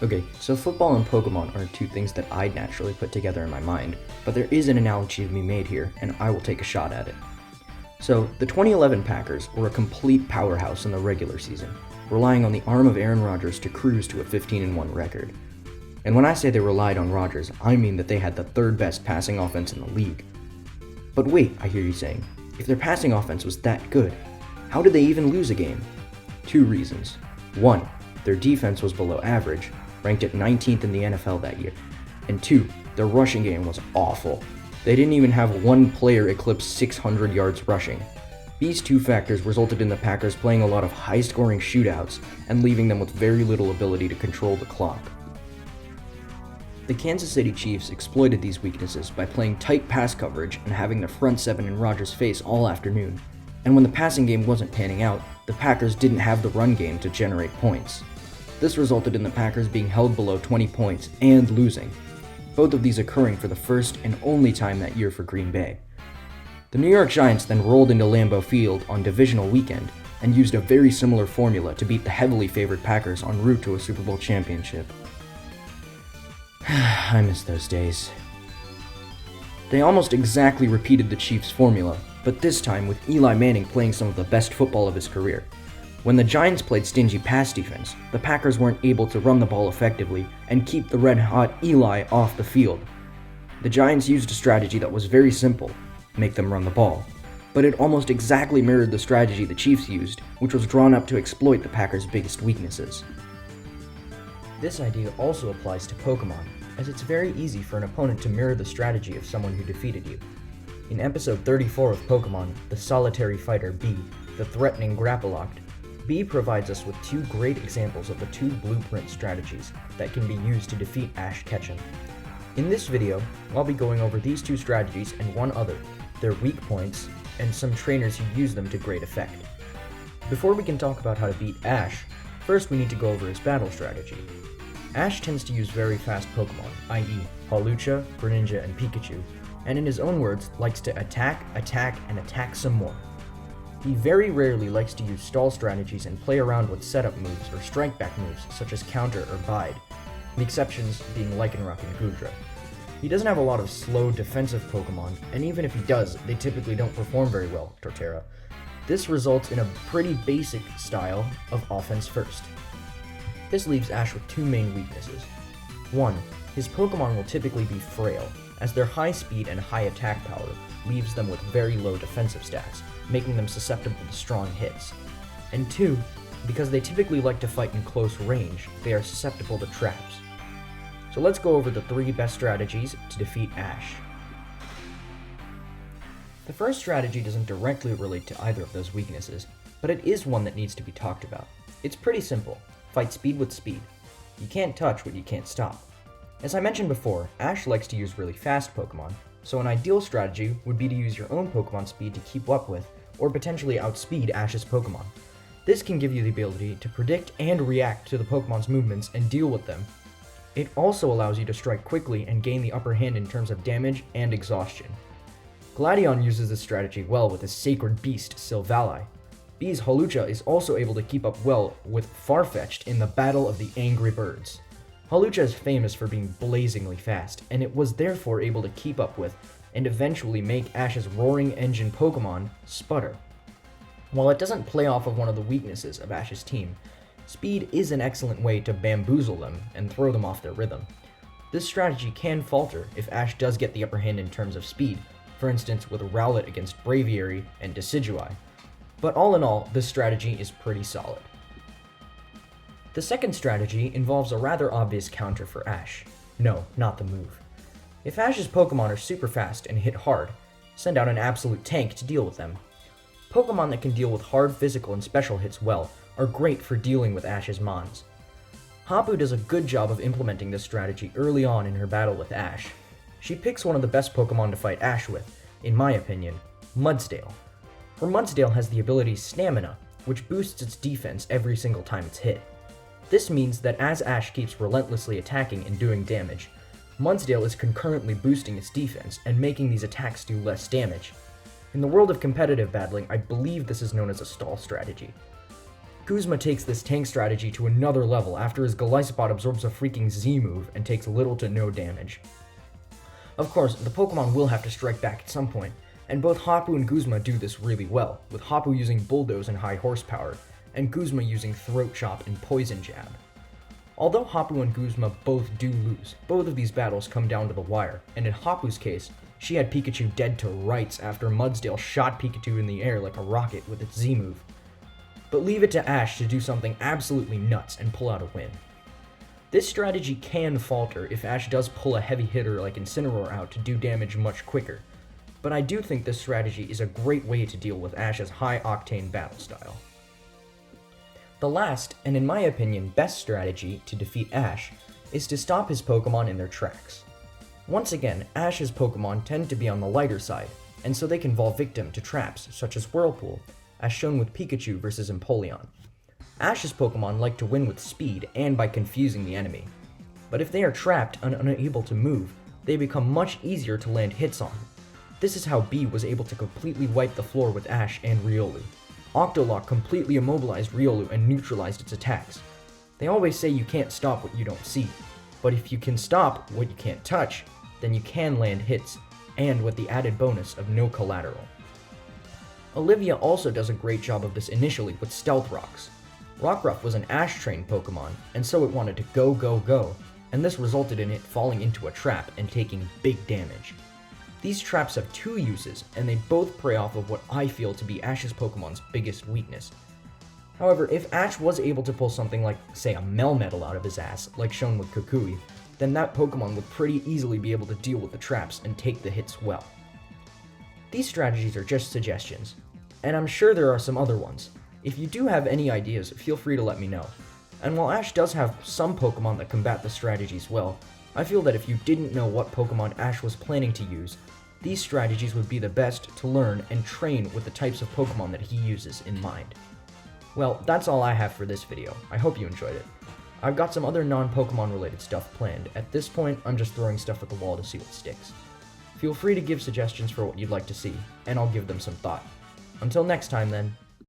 Okay, so football and Pokemon are two things that I'd naturally put together in my mind, but there is an analogy to be made here, and I will take a shot at it. So, the 2011 Packers were a complete powerhouse in the regular season, relying on the arm of Aaron Rodgers to cruise to a 15-1 record. And when I say they relied on Rodgers, I mean that they had the third best passing offense in the league. But wait, I hear you saying, if their passing offense was that good, how did they even lose a game? Two reasons. One, their defense was below average, ranked at 19th in the NFL that year. And two, their rushing game was awful. They didn't even have one player eclipse 600 yards rushing. These two factors resulted in the Packers playing a lot of high-scoring shootouts and leaving them with very little ability to control the clock. The Kansas City Chiefs exploited these weaknesses by playing tight pass coverage and having their front seven in Rodgers' face all afternoon. And when the passing game wasn't panning out, the Packers didn't have the run game to generate points. This resulted in the Packers being held below 20 points and losing, both of these occurring for the first and only time that year for Green Bay. The New York Giants then rolled into Lambeau Field on divisional weekend and used a very similar formula to beat the heavily favored Packers en route to a Super Bowl championship. I miss those days. They almost exactly repeated the Chiefs' formula, but this time with Eli Manning playing some of the best football of his career. When the Giants played stingy pass defense, the Packers weren't able to run the ball effectively and keep the red-hot Eli off the field. The Giants used a strategy that was very simple, make them run the ball. But it almost exactly mirrored the strategy the Chiefs used, which was drawn up to exploit the Packers' biggest weaknesses. This idea also applies to Pokémon, as it's very easy for an opponent to mirror the strategy of someone who defeated you. In episode 34 of Pokémon, the solitary fighter Bee, the threatening Grapploct, Bee provides us with two great examples of the two blueprint strategies that can be used to defeat Ash Ketchum. In this video, I'll be going over these two strategies and one other, their weak points, and some trainers who use them to great effect. Before we can talk about how to beat Ash, first we need to go over his battle strategy. Ash tends to use very fast Pokémon, i.e. Hawlucha, Greninja, and Pikachu, and in his own words, likes to attack, and attack some more. He very rarely likes to use stall strategies and play around with setup moves or strike back moves such as counter or bide, the exceptions being Lycanroc and Goodra. He doesn't have a lot of slow defensive Pokemon, and even if he does, they typically don't perform very well, Torterra. This results in a pretty basic style of offense first. This leaves Ash with two main weaknesses. One, his Pokemon will typically be frail, as their high speed and high attack power leaves them with very low defensive stats, making them susceptible to strong hits. And two, because they typically like to fight in close range, they are susceptible to traps. So let's go over the three best strategies to defeat Ash. The first strategy doesn't directly relate to either of those weaknesses, but it is one that needs to be talked about. It's pretty simple. Fight speed with speed. You can't touch what you can't stop. As I mentioned before, Ash likes to use really fast Pokemon, so an ideal strategy would be to use your own Pokemon speed to keep up with, or potentially outspeed Ash's Pokemon. This can give you the ability to predict and react to the Pokemon's movements and deal with them. It also allows you to strike quickly and gain the upper hand in terms of damage and exhaustion. Gladion uses this strategy well with his sacred beast, Silvally. Bee's Hawlucha is also able to keep up well with Farfetch'd in the Battle of the Angry Birds. Hawlucha is famous for being blazingly fast, and it was therefore able to keep up with and eventually make Ash's roaring engine Pokemon sputter. While it doesn't play off of one of the weaknesses of Ash's team, speed is an excellent way to bamboozle them and throw them off their rhythm. This strategy can falter if Ash does get the upper hand in terms of speed, for instance with Rowlet against Braviary and Decidueye. But all in all, this strategy is pretty solid. The second strategy involves a rather obvious counter for Ash. No, not the move. If Ash's Pokemon are super fast and hit hard, send out an absolute tank to deal with them. Pokemon that can deal with hard physical and special hits well are great for dealing with Ash's Mons. Hapu does a good job of implementing this strategy early on in her battle with Ash. She picks one of the best Pokemon to fight Ash with, in my opinion, Mudsdale. Her Mudsdale has the ability Stamina, which boosts its defense every single time it's hit. This means that as Ash keeps relentlessly attacking and doing damage, Mudsdale is concurrently boosting its defense and making these attacks do less damage. In the world of competitive battling, I believe this is known as a stall strategy. Guzma takes this tank strategy to another level after his Golisopod absorbs a freaking Z move and takes little to no damage. Of course, the Pokemon will have to strike back at some point, and both Hapu and Guzma do this really well, with Hapu using Bulldoze and high horsepower, and Guzma using Throat Chop and Poison Jab. Although Hapu and Guzma both do lose, both of these battles come down to the wire, and in Hapu's case, she had Pikachu dead to rights after Mudsdale shot Pikachu in the air like a rocket with its Z move. But leave it to Ash to do something absolutely nuts and pull out a win. This strategy can falter if Ash does pull a heavy hitter like Incineroar out to do damage much quicker, but I do think this strategy is a great way to deal with Ash's high-octane battle style. The last, and in my opinion best strategy to defeat Ash, is to stop his Pokemon in their tracks. Once again, Ash's Pokemon tend to be on the lighter side, and so they can fall victim to traps such as Whirlpool, as shown with Pikachu versus Empoleon. Ash's Pokemon like to win with speed and by confusing the enemy, but if they are trapped and unable to move, they become much easier to land hits on. This is how B was able to completely wipe the floor with Ash and Riolu. Octolock completely immobilized Riolu and neutralized its attacks. They always say you can't stop what you don't see, but if you can stop what you can't touch, then you can land hits, and with the added bonus of no collateral. Olivia also does a great job of this initially with Stealth Rocks. Rockruff was an Ash-trained Pokemon, and so it wanted to go, go, go, and this resulted in it falling into a trap and taking big damage. These traps have two uses, and they both prey off of what I feel to be Ash's Pokemon's biggest weakness. However, if Ash was able to pull something like, say, a Melmetal out of his ass, like shown with Kukui, then that Pokemon would pretty easily be able to deal with the traps and take the hits well. These strategies are just suggestions, and I'm sure there are some other ones. If you do have any ideas, feel free to let me know. And while Ash does have some Pokemon that combat the strategies well, I feel that if you didn't know what Pokemon Ash was planning to use, these strategies would be the best to learn and train with the types of Pokemon that he uses in mind. Well, that's all I have for this video. I hope you enjoyed it. I've got some other non-Pokemon related stuff planned. At this point, I'm just throwing stuff at the wall to see what sticks. Feel free to give suggestions for what you'd like to see, and I'll give them some thought. Until next time then,